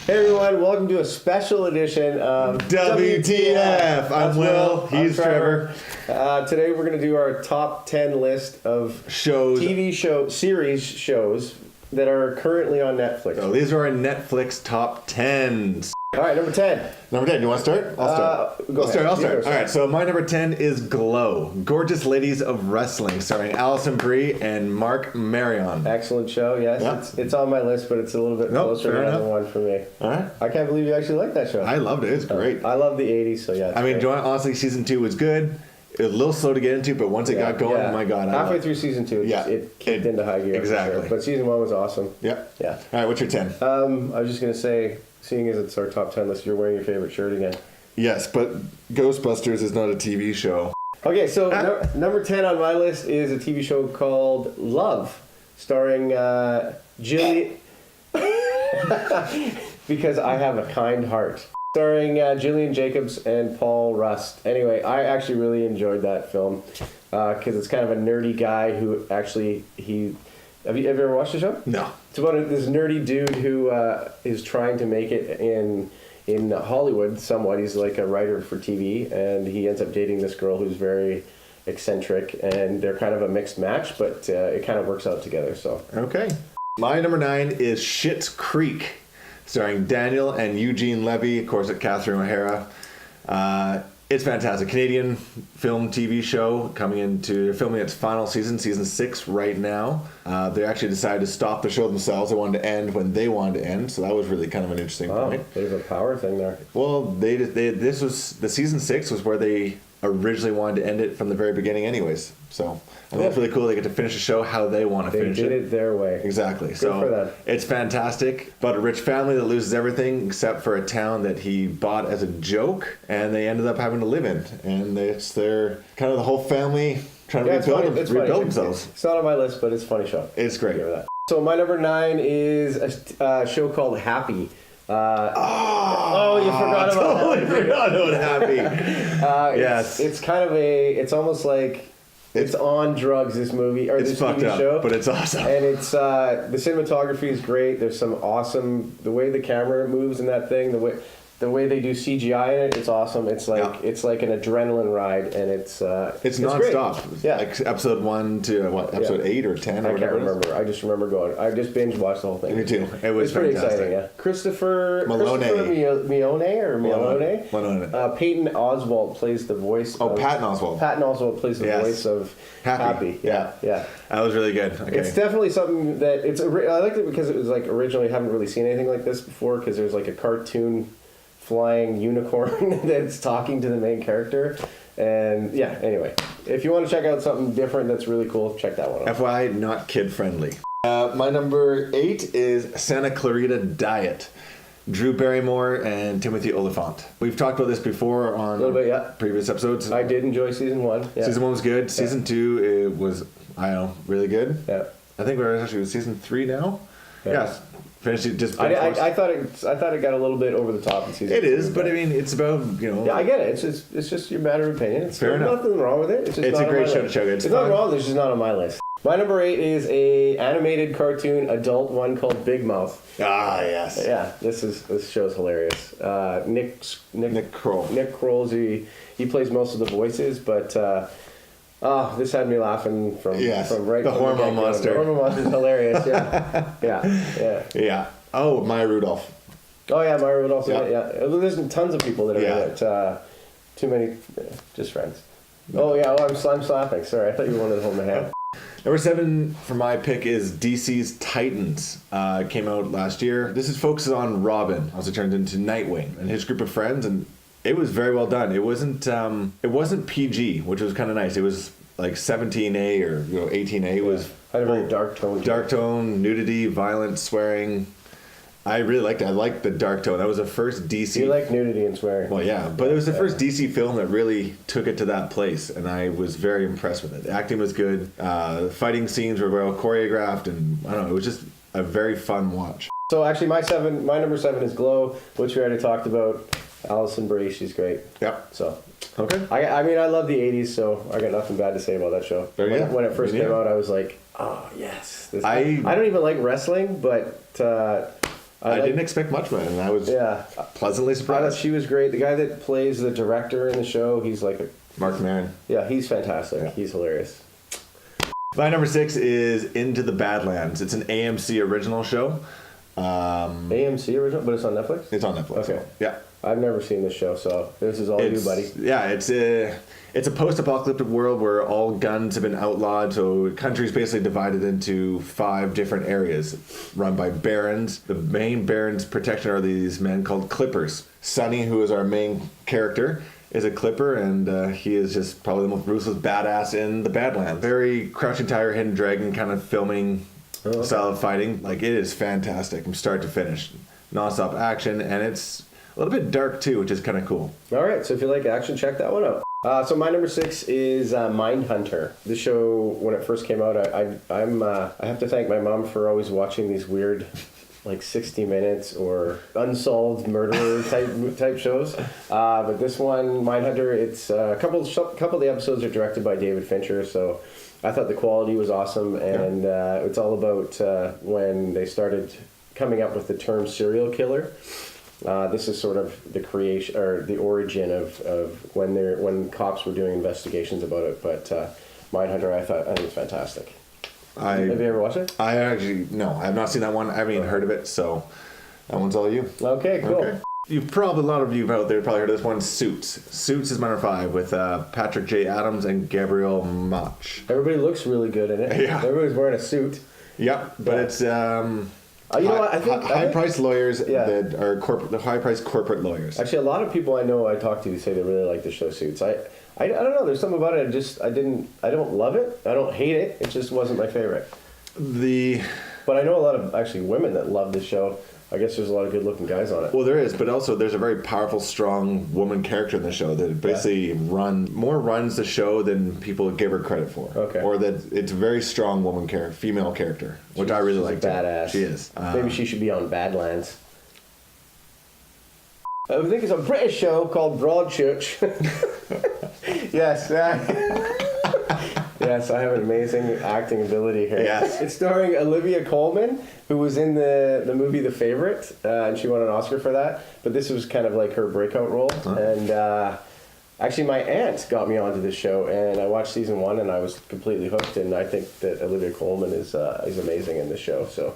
Hey everyone, welcome to a special edition of WTF. I'm Will. He's Trevor. Today we're going to do our top 10 list of Shows. TV series shows that are currently on Netflix. So these are our Netflix top 10s. All right, number 10. Number 10, you want to start? I'll start. I'll start. All right, so my number 10 is Glow, Gorgeous Ladies of Wrestling, starring Alison Brie and Mark Marion. Excellent show, yes. Yeah. It's on my list, but it's a little bit closer to number one for me. All right. I can't believe you actually like that show. I loved it. It's great. I love the 80s, so yeah. I mean, honestly, season 2 was good. It was a little slow to get into, but once it got going, oh my God. Halfway through season 2, it kicked into high gear. Exactly. Sure. But season 1 was awesome. Yeah. Yeah. All right, what's your 10? I was just going to say, seeing as it's our top 10 list, you're wearing your favorite shirt again. Yes, but Ghostbusters is not a TV show. Okay, so number 10 on my list is a TV show called Love, starring Jillian... because I have a kind heart. Starring Gillian Jacobs and Paul Rust. Anyway, I actually really enjoyed that film because it's kind of a nerdy guy who actually... Have you ever watched the show? No. It's about this nerdy dude who is trying to make it in Hollywood somewhat. He's like a writer for TV, and he ends up dating this girl who's very eccentric, and they're kind of a mixed match, but it kind of works out together. So okay. My number 9 is Schitt's Creek, starring Daniel and Eugene Levy, of course, at Catherine O'Hara. It's fantastic. Canadian film TV show they're filming its final season 6 right now. They actually decided to stop the show themselves. They wanted to end when they wanted to end, so that was really kind of an interesting point. Bit of a power thing there. Well, this was the season 6 was where they originally wanted to end it from the very beginning anyways. So I think it's really cool. They get to finish the show how they want to finish it. They did it their way. Exactly. Good for them. It's fantastic. About a rich family that loses everything except for a town that he bought as a joke, and they ended up having to live in. And it's their kind of the whole family trying to rebuild themselves. It's not on my list, but it's a funny show. It's great. So my number 9 is a show called Happy. You forgot about Happy. Forgot about Happy. Yes. It's kind of it's almost like it's on drugs, this movie, or this TV show. But it's awesome. And it's, the cinematography is great. There's some awesome, the way the camera moves in that thing, the way they do CGI in it, it's awesome. It's like an adrenaline ride, and it's nonstop. Great. Yeah. Like episode 1 to episode 8 or 10 or whatever. I can't remember. I just remember going. I just binge watched the whole thing. Me too. It was pretty fantastic. exciting. Yeah. Christopher Malone. Peyton Oswalt plays the voice. Patton Oswalt. Patton Oswalt plays the voice of Happy. Yeah. That was really good. Okay. It's definitely something that I liked it because it was like originally I haven't really seen anything like this before because there's like a cartoon flying unicorn that's talking to the main character. And anyway, if you want to check out something different that's really cool, check that one out. FYI, not kid friendly. My number 8 is Santa Clarita Diet. Drew Barrymore and Timothy Olyphant. We've talked about this before on previous episodes. I did enjoy season 1. Yeah. Season 1 was good. Season 2 it was, really good. Yeah. I think we're actually with season 3 now. Yes. Finished it just. I thought it got a little bit over the top in season. It is, but I mean, it's about Yeah, I get it. It's just your matter of opinion. There's nothing wrong with it. It's a great show to check out. It's not wrong. It's just not on my list. My number 8 is a animated cartoon adult one called Big Mouth. Ah, yes. Yeah, this show's hilarious. Nick Kroll. Nick Kroll's he plays most of the voices, but. This had me laughing from right the hormone monster. The hormone monster is hilarious. Yeah. Oh, Maya Rudolph. Oh yeah, Maya Rudolph. Yeah. There's tons of people that are in it. Too many, just friends. I'm slapping. Sorry, I thought you wanted to hold my hand. Number 7 for my pick is DC's Titans. Came out last year. This is focused on Robin, also turned into Nightwing and his group of friends, and it was very well done. It wasn't PG, which was kind of nice. It was like 17A or 18A. It was had a very dark tone. Dark tone, nudity, violence, swearing. I really liked it. I liked the dark tone. That was the first DC. You like nudity and swearing. Well, yeah, but it was the first DC film that really took it to that place, and I was very impressed with it. The acting was good. The fighting scenes were well choreographed, and I don't know. It was just a very fun watch. So actually, my number 7 is Glow, which we already talked about. Alison Brie, she's great. Yep. So, okay. I mean, I love the 80s, so I got nothing bad to say about that show. When it first came out, I was like, oh, yes. I don't even like wrestling, but I didn't expect much from it, and I was pleasantly I surprised. thought she was great. The guy that plays the director in the show, he's like Mark Maron. Yeah, he's fantastic. Yeah. He's hilarious. My number 6 is Into the Badlands. It's an AMC original show. AMC original, but it's on Netflix? It's on Netflix. Okay. Yeah. I've never seen this show, so this is all you, buddy. Yeah, it's a post-apocalyptic world where all guns have been outlawed, so the country's basically divided into 5 different areas run by barons. The main barons' protection are these men called clippers. Sonny, who is our main character, is a clipper, and he is just probably the most ruthless badass in the Badlands. Very Crouching Tiger, Hidden Dragon kind of filming style of fighting. Like, it is fantastic from start to finish. Non-stop action, and it's a little bit dark too, which is kind of cool. All right, so if you like action, check that one out. So my number 6 is Mindhunter. This show, when it first came out, I have to thank my mom for always watching these weird, like 60 Minutes or unsolved murderer type shows. But this one, Mindhunter, it's a couple of the episodes are directed by David Fincher, so I thought the quality was awesome, and it's all about when they started coming up with the term serial killer. This is sort of the creation or the origin of when cops were doing investigations about it. But Mindhunter, I think it's fantastic. Have you ever watched it? I have not seen that one. I haven't even heard of it, so that one's all you. Okay, cool. Okay. A lot of you out there probably heard of this one, Suits. Suits is my number 5 with Patrick J. Adams and Gabriel Mach. Everybody looks really good in it. Yeah. Everybody's wearing a suit. Yep, but it's you know what? I think high-priced lawyers that are the high-priced corporate lawyers. Actually, a lot of people I know I talk to say they really like the show Suits. I don't know. There's something about it. I don't love it. I don't hate it. It just wasn't my favorite. But I know a lot of actually women that love the show. I guess there's a lot of good-looking guys on it. Well, there is, but also there's a very powerful, strong woman character in the show that basically runs the show than people give her credit for. Okay. Or that it's a very strong female character, which I really like. Badass. She is. Maybe she should be on Badlands. I think it's a British show called Broadchurch. Yes. Yes, I have an amazing acting ability here. Yes. It's starring Olivia Colman, who was in the movie The Favourite, and she won an Oscar for that. But this was kind of like her breakout role. Huh. And actually, my aunt got me onto this show, and I watched season 1, and I was completely hooked. And I think that Olivia Colman is amazing in this show. So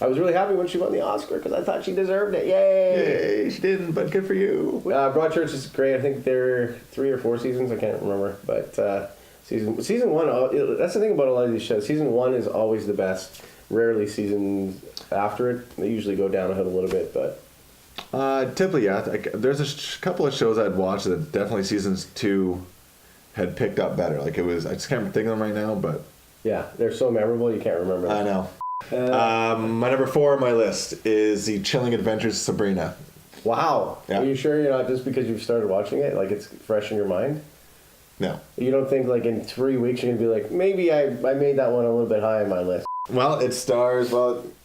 I was really happy when she won the Oscar because I thought she deserved it. Yay! Yay! She didn't, but good for you. Broadchurch is great. I think there are 3 or 4 seasons. I can't remember, but. Season 1, that's the thing about a lot of these shows. Season 1 is always the best. Rarely seasons after it. They usually go downhill a little bit, but... Typically, yeah. There's a couple of shows I'd watched that definitely seasons 2 had picked up better. Like, it was... I just can't think of them right now, but... Yeah, they're so memorable, you can't remember them. I know. My number 4 on my list is The Chilling Adventures of Sabrina. Wow. Yeah. Are you sure you're not just because you've started watching it? Like, it's fresh in your mind? No. You don't think, like, in 3 weeks you're going to be like, maybe I made that one a little bit high on my list? Well, it stars,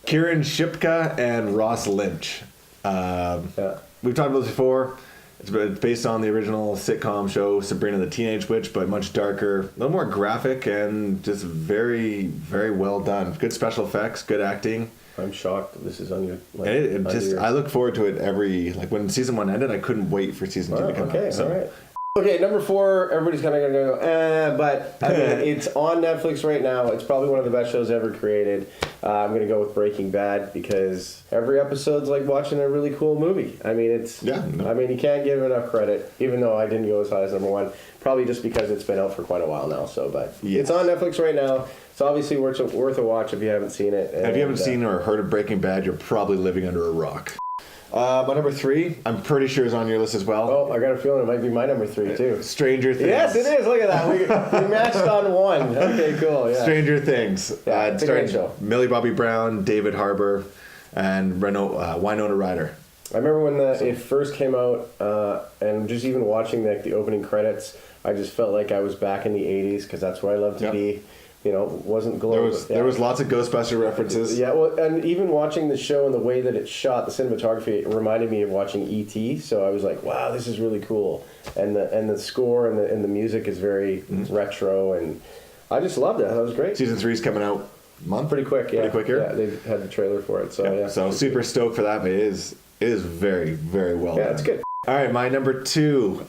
Kieran Shipka and Ross Lynch. We've talked about this before. It's based on the original sitcom show Sabrina the Teenage Witch, but much darker, a little more graphic, and just very, very well done. Good special effects, good acting. I'm shocked this is on your... I look forward to it when season 1 ended, I couldn't wait for season 2 to come out. So. All right. Okay, number 4, everybody's kind of going to go, but I mean, it's on Netflix right now. It's probably one of the best shows ever created. I'm going to go with Breaking Bad because every episode's like watching a really cool movie. I mean, I mean, you can't give it enough credit, even though I didn't go as high as number 1, probably just because it's been out for quite a while now. So, but It's on Netflix right now. It's obviously worth a watch if you haven't seen it. If you haven't seen or heard of Breaking Bad, you're probably living under a rock. My number 3, I'm pretty sure is on your list as well. Oh, I got a feeling it might be my number 3 too. Stranger Things. Yes, it is. Look at that. We matched on 1. Okay, cool. Yeah. Stranger Things. Yeah, starring Millie Bobby Brown, David Harbour, and Winona Ryder. I remember when it first came out, and just even watching the opening credits, I just felt like I was back in the 80s because that's where I love to be. You know, wasn't global. There was lots of Ghostbuster references. Yeah, well, and even watching the show and the way that it's shot, the cinematography, it reminded me of watching E.T. So I was like, wow, this is really cool. And the score and the music is very retro, and I just loved it. That was great. Season 3 is coming out month. Pretty quick, yeah. Pretty quick here. Yeah, they had the trailer for it, so yeah. So super stoked for that, but it is very, very well done. Yeah, it's good. All right, my number 2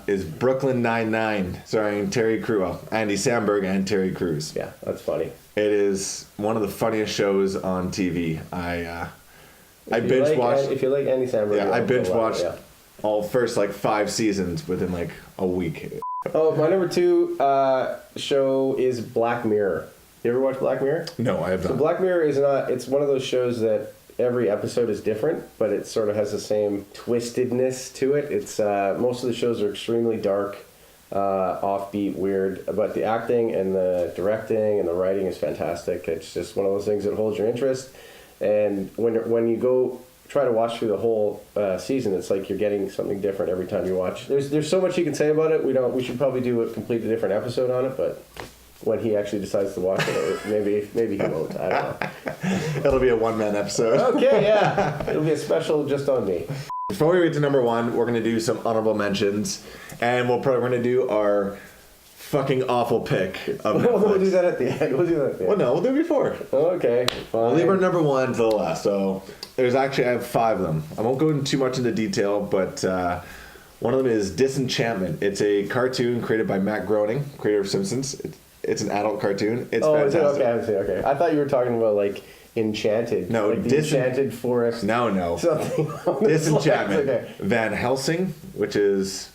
is Brooklyn Nine-Nine, starring Terry Crews, Andy Samberg and Terry Crews. Yeah, that's funny. It is one of the funniest shows on TV. I binge watched. If you like Andy Samberg, Yeah, I binge watched yeah. all first 5 seasons within a week. Oh, my number 2 show is Black Mirror. You ever watch Black Mirror? No, I have not. So Black Mirror is not. It's one of those shows that every episode is different, but it sort of has the same twistedness to it. It's most of the shows are extremely dark, offbeat, weird, but the acting and the directing and the writing is fantastic. It's just one of those things that holds your interest. And when you go try to watch through the whole season, it's like you're getting something different every time you watch. There's so much you can say about it. We should probably do a completely different episode on it, but when he actually decides to watch it, or maybe he won't. I don't know. It'll be a one-man episode. Okay, yeah, it'll be a special just on me. Before we get to number 1, we're going to do some honorable mentions, and we're going to do our fucking awful pick of Netflix. We'll do that at the end. Well, no, we'll do it before. Okay, fine. We'll leave our number 1 to the last. So I have 5 of them. I won't go into too much into detail, but one of them is Disenchantment. It's a cartoon created by Matt Groening, creator of Simpsons. It's an adult cartoon. It's fantastic. Is it? Okay, I see. Okay, I thought you were talking about like Enchanted. No, like the Enchanted Forest. No. Something. Disenchantment. Okay. Van Helsing, which is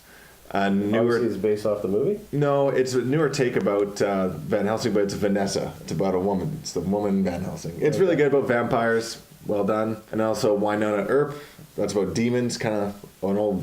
a newer. Obviously, it's based off the movie. No, it's a newer take about Van Helsing, but it's Vanessa. It's about a woman. It's the woman Van Helsing. It's really good about vampires. Well done. And also Winona Earp. That's about demons. Kind of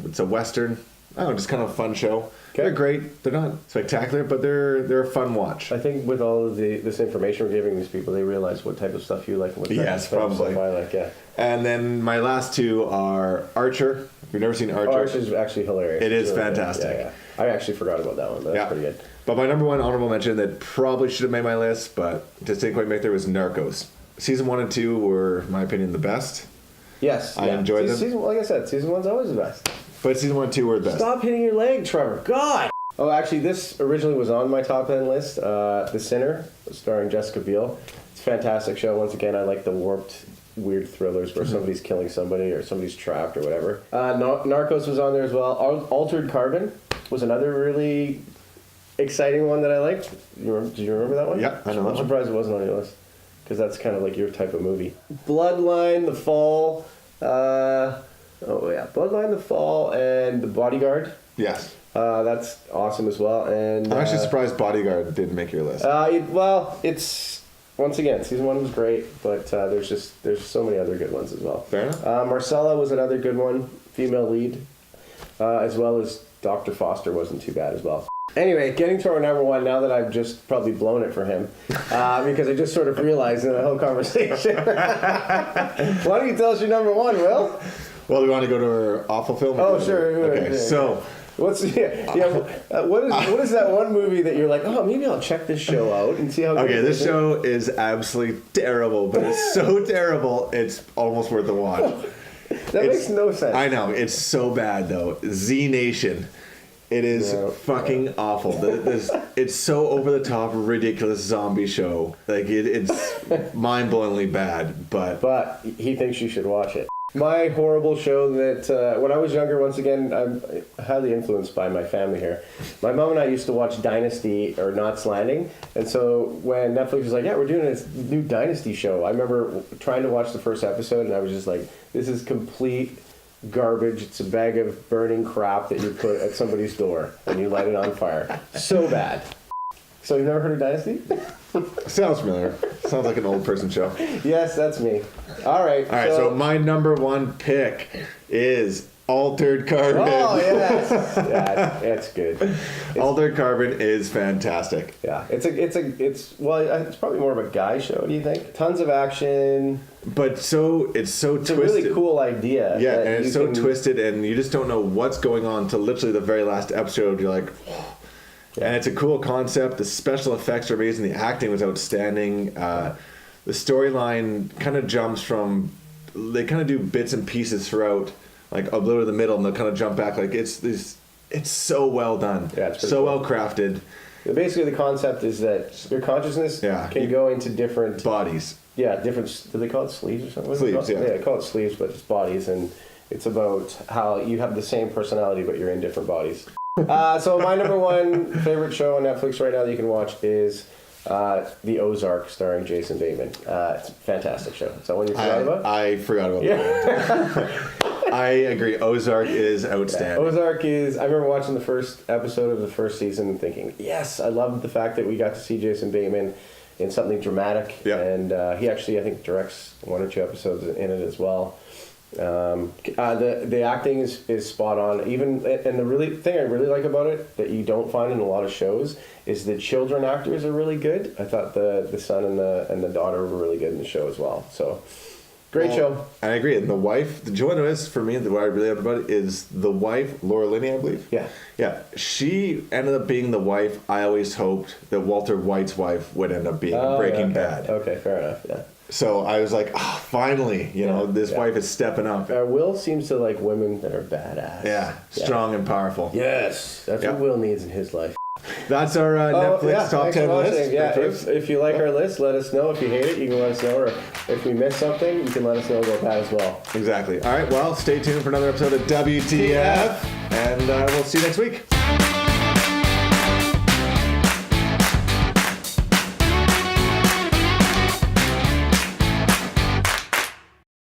it's a western. Just kind of a fun show. Okay. They're great. They're not spectacular, but they're a fun watch. I think with all of this information we're giving these people, they realize what type of stuff you like and what type of stuff I like. Yeah. And then my last 2 are Archer. If you've never seen Archer, Archer's actually hilarious. It is really fantastic. Yeah. I actually forgot about that one, but that's pretty good. But my number 1 honorable mention that probably should have made my list, but just didn't quite make there, was Narcos. Season 1 and 2 were, in my opinion, the best. Yes, I enjoyed them. Like I said, season 1's always the best. But season 1 and 2 were the best. Stop hitting your leg, Trevor. God! Oh, actually, this originally was on my top 10 list. The Sinner, starring Jessica Biel. It's a fantastic show. Once again, I like the warped, weird thrillers where somebody's killing somebody or somebody's trapped or whatever. Narcos was on there as well. Altered Carbon was another really exciting one that I liked. Did you remember that one? Yeah, I know. I'm surprised it wasn't on your list because that's kind of like your type of movie. Bloodline, The Fall. Bloodline, The Fall, and The Bodyguard. Yes. That's awesome as well. And I'm actually surprised Bodyguard didn't make your list. It's once again, season 1 was great, but there's so many other good ones as well. Fair enough. Marcella was another good one, female lead, as well as Dr. Foster wasn't too bad as well. Anyway, getting to our number 1 now that I've just probably blown it for him, because I just sort of realized in the whole conversation. Why don't you tell us your number 1, Will? Well, do we want to go to our awful film? Oh, sure. Okay, yeah. so. What is that one movie that you're like, oh, maybe I'll check this show out and see how good Okay, it is? this show is absolutely terrible, but it's so terrible, it's almost worth the watch. That makes no sense. I know, it's so bad, though. Z Nation. It is fucking awful. It's so over-the-top, ridiculous zombie show. Like, it's mind-blowingly bad, but he thinks you should watch it. My horrible show that, when I was younger, once again, I'm highly influenced by my family here. My mom and I used to watch Dynasty or Knots Landing. And so when Netflix was like, yeah, we're doing this new Dynasty show, I remember trying to watch the first episode and I was just like, this is complete garbage. It's a bag of burning crap that you put at somebody's door and you light it on fire. So bad. So you've never heard of Dynasty? Sounds familiar. Sounds like an old person show. Yes, that's me. All right. So my number 1 pick is Altered Carbon. Oh, yes. Yeah, it's good. Altered Carbon is fantastic. Yeah, it's probably more of a guy show. Do you think? Tons of action, but it's so twisted. A really cool idea. Yeah, and it's so twisted, and you just don't know what's going on till literally the very last episode. You're like, whoa. Yeah. And it's a cool concept. The special effects are amazing. The acting was outstanding. The storyline kind of jumps from. They kind of do bits and pieces throughout, like a little in the middle, and they'll kind of jump back. Like it's so well done. Yeah, it's so cool. well crafted. Basically, the concept is that your consciousness can go into different bodies. Yeah, different. Do they call it sleeves or something? Sleeves, yeah. Yeah, they call it sleeves, but it's bodies, and it's about how you have the same personality, but you're in different bodies. So my number one favorite show on Netflix right now that you can watch is The Ozark, starring Jason Bateman. It's a fantastic show. Is that one you forgot about? I forgot about that. I agree. Ozark is outstanding. Yeah, Ozark is... I remember watching the first episode of the first season and thinking, yes, I love the fact that we got to see Jason Bateman in something dramatic. Yeah. And he actually, I think, directs 1 or 2 episodes in it as well. The acting is spot on. Even and the thing I really like about it that you don't find in a lot of shows is the children actors are really good. I thought the son and the daughter were really good in the show as well. So great show. I agree. And the wife, the joy is for me, what I really love about it is the wife, Laura Linney, I believe. Yeah. She ended up being the wife I always hoped that Walter White's wife would end up being in Breaking Bad. Okay, fair enough. Yeah. So I was like, finally, this wife is stepping up. Will seems to like women that are badass. Yeah, strong and powerful. Yes, that's what Will needs in his life. That's our Netflix top 10 list. Yeah, if you like our list, let us know. If you hate it, you can let us know. Or if we missed something, you can let us know about that as well. Exactly. All right, well, stay tuned for another episode of WTF, and we'll see you next week.